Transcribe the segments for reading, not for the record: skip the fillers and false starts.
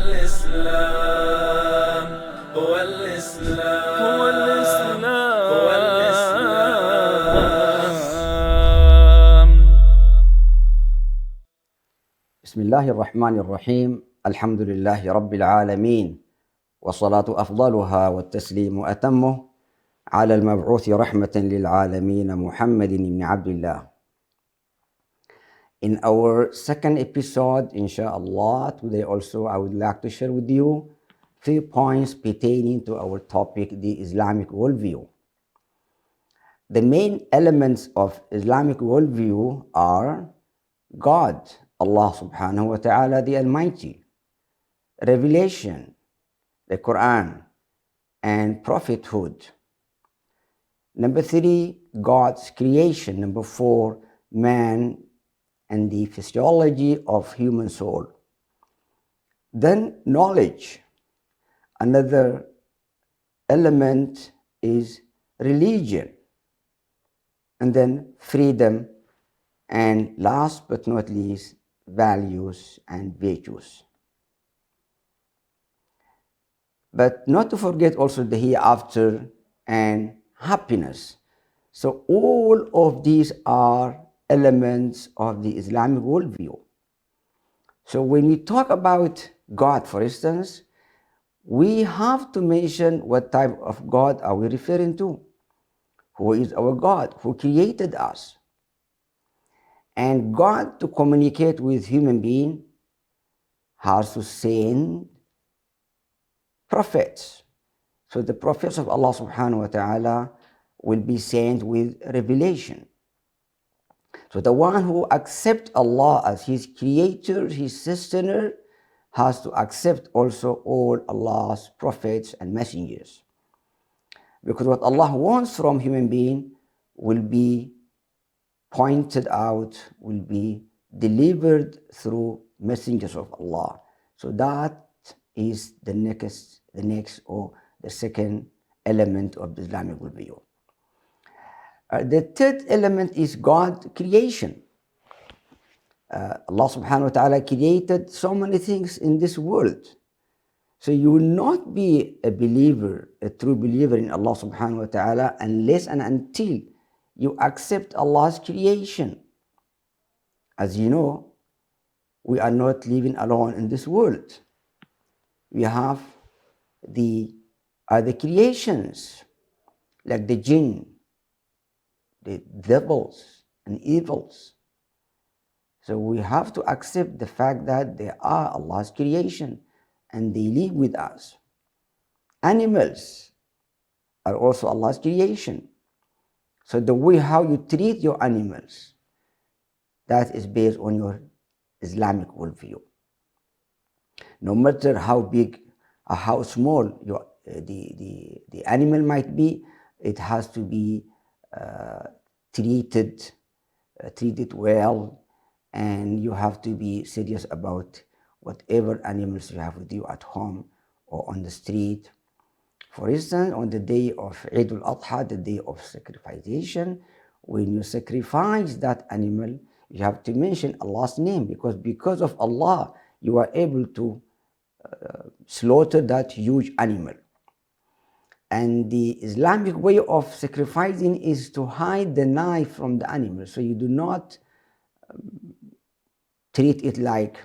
الإسلام هو الإسلام هو الإسلام هو الإسلام. بسم الله الرحمن الرحيم. الحمد لله رب العالمين، والصلاة أفضلها والتسليم أتمه على المبعوث رحمة للعالمين محمد بن عبد الله. In our second episode, inshallah, today also I would like to share with you 3 points pertaining to our topic, the Islamic worldview. The main elements of Islamic worldview are God, Allah subhanahu wa ta'ala, the Almighty, revelation, the Quran, and prophethood. Number 3, God's creation. Number 4, man and the physiology of human soul. Then knowledge. Another element is religion. And then freedom. And last but not least, values and virtues. But not to forget also the hereafter and happiness. So all of these are elements of the Islamic worldview. So when we talk about God, for instance, we have to mention what type of God are we referring to. Who is our God? Who created us? And God, to communicate with human being, has to send prophets. So the prophets of Allah subhanahu wa ta'ala will be sent with revelation. So the one who accepts Allah as his creator, his sustainer, has to accept also all Allah's prophets and messengers. Because what Allah wants from human being will be pointed out, will be delivered through messengers of Allah. So that is the next or the second element of the Islamic worldview. The third element is God creation. Allah subhanahu wa ta'ala created so many things in this world. So you will not be a believer, a true believer in Allah subhanahu wa ta'ala, unless and until you accept Allah's creation. As you know, we are not living alone in this world. We have the other creations, like the jinn, the devils and evils. So we have to accept the fact that they are Allah's creation and they live with us. Animals are also Allah's creation. So the way how you treat your animals, that is based on your Islamic worldview. No matter how big or how small the animal might be, it has to be treated well, and you have to be serious about whatever animals you have with you at home or on the street. For instance, on the day of Eid al-Adha, the day of sacrification, when you sacrifice that animal, you have to mention Allah's name, because of Allah you are able to slaughter that huge animal. And the Islamic way of sacrificing is to hide the knife from the animal. So you do not treat it like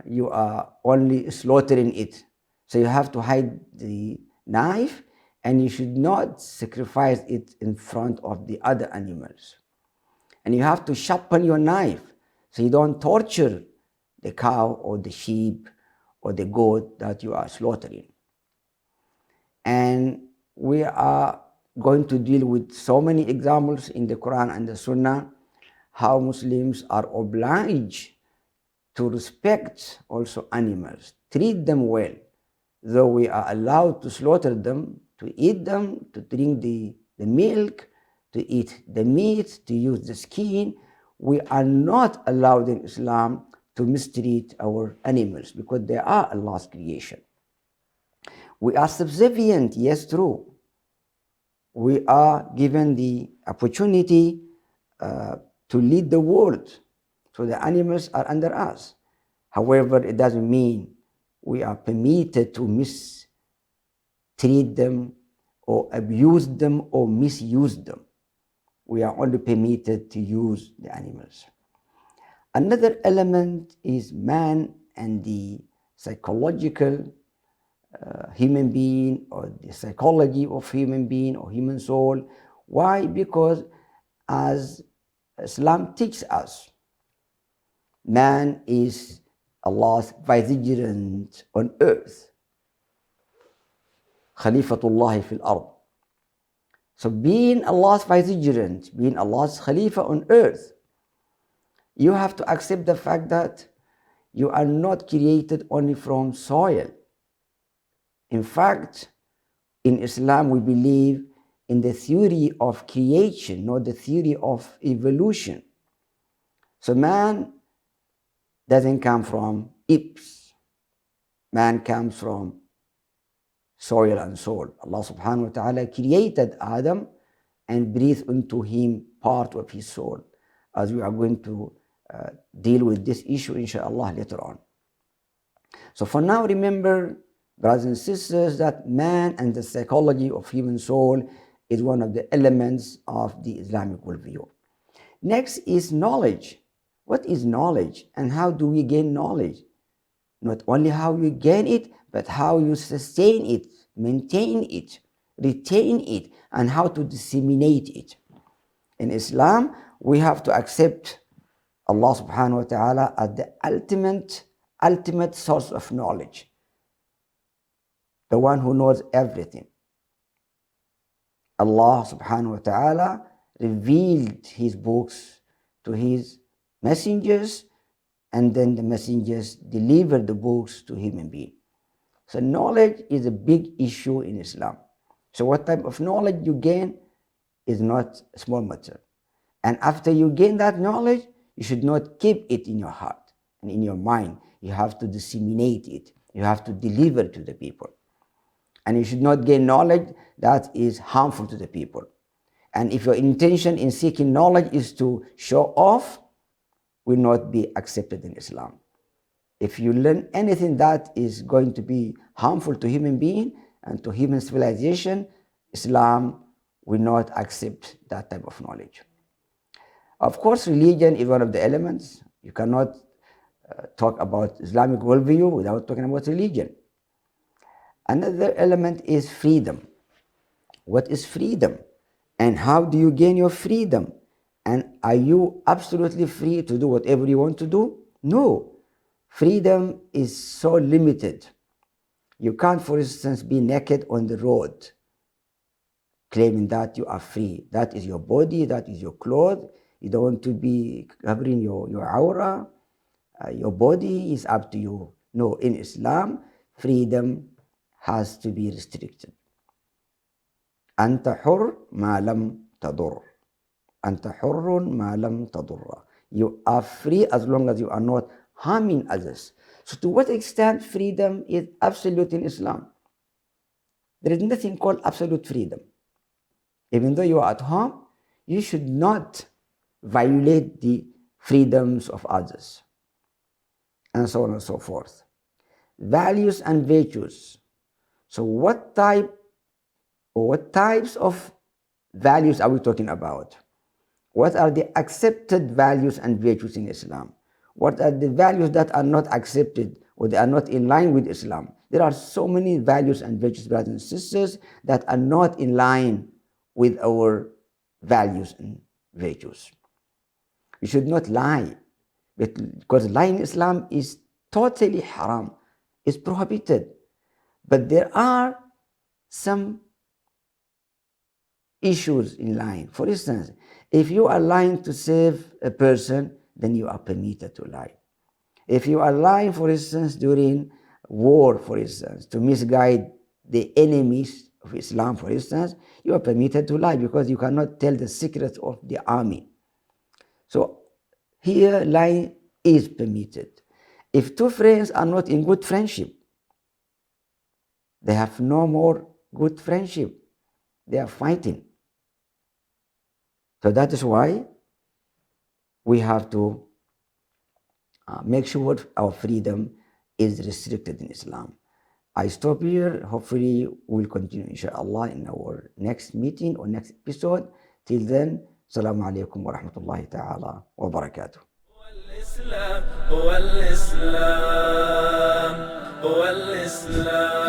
you are only slaughtering it. So you have to hide the knife, and you should not sacrifice it in front of the other animals. And you have to sharpen your knife so you don't torture the cow or the sheep or the goat that you are slaughtering. And we are going to deal with so many examples in the Quran and the Sunnah, how Muslims are obliged to respect also animals, treat them well. Though we are allowed to slaughter them, to eat them, to drink the milk, to eat the meat, to use the skin, we are not allowed in Islam to mistreat our animals, because they are Allah's creation. We are subservient, yes, true. We are given the opportunity to lead the world, so the animals are under us. However, it doesn't mean we are permitted to mistreat them or abuse them or misuse them. We are only permitted to use the animals. Another element is man and the psychological human being, or the psychology of human being or human soul. Why? Because as Islam teaches us, man is Allah's vicegerent on earth. Khalifatullah fil ard. So being Allah's vicegerent, being Allah's Khalifa on earth, you have to accept the fact that you are not created only from soil. In fact, in Islam we believe in the theory of creation, not the theory of evolution. So man doesn't come from apes. Man comes from soil and soul. Allah subhanahu wa ta'ala created Adam and breathed into him part of his soul, as we are going to deal with this issue inshallah later on. So for now, remember, brothers and sisters, that man and the psychology of human soul is one of the elements of the Islamic worldview. Next is knowledge. What is knowledge and how do we gain knowledge? Not only how you gain it, but how you sustain it, maintain it, retain it, and how to disseminate it. In Islam, we have to accept Allah subhanahu wa ta'ala as the ultimate source of knowledge, the one who knows everything. Allah subhanahu wa ta'ala revealed his books to his messengers, and then the messengers delivered the books to human beings. So knowledge is a big issue in Islam. So what type of knowledge you gain is not a small matter. And after you gain that knowledge, you should not keep it in your heart and in your mind. You have to disseminate it. You have to deliver it to the people. And you should not gain knowledge that is harmful to the people. And if your intention in seeking knowledge is to show off, will not be accepted in Islam. If you learn anything that is going to be harmful to human being and to human civilization, Islam will not accept that type of knowledge. Of course, religion is one of the elements. You cannot talk about Islamic worldview without talking about religion. Another element is freedom. What is freedom? And how do you gain your freedom? And are you absolutely free to do whatever you want to do? No. Freedom is so limited. You can't, for instance, be naked on the road, claiming that you are free. That is your body, that is your clothes. You don't want to be covering your aura. Your body is up to you. No, in Islam, freedom has to be restricted. أنت حر ما لم تضر. أنت حر ما لم تضر. You are free as long as you are not harming others. So to what extent freedom is absolute in Islam? There is nothing called absolute freedom. Even though you are at home, you should not violate the freedoms of others, and so on and so forth. Values and virtues. So what types of values are we talking about? What are the accepted values and virtues in Islam? What are the values that are not accepted or they are not in line with Islam? There are so many values and virtues, brothers and sisters, that are not in line with our values and virtues. We should not lie, because lying in Islam is totally haram, it's prohibited. But there are some issues in lying. For instance, if you are lying to save a person, then you are permitted to lie. If you are lying, for instance, during war, for instance, to misguide the enemies of Islam, for instance, you are permitted to lie because you cannot tell the secrets of the army. So here lying is permitted. If two friends are not in good friendship, they have no more good friendship. They are fighting. So that is why we have to make sure our freedom is restricted in Islam. I stop here. Hopefully we'll continue inshallah in our next meeting or next episode. Till then, Assalamu alaikum wa rahmatullahi ta'ala wa barakatuh. هو الإسلام هو الإسلام هو الإسلام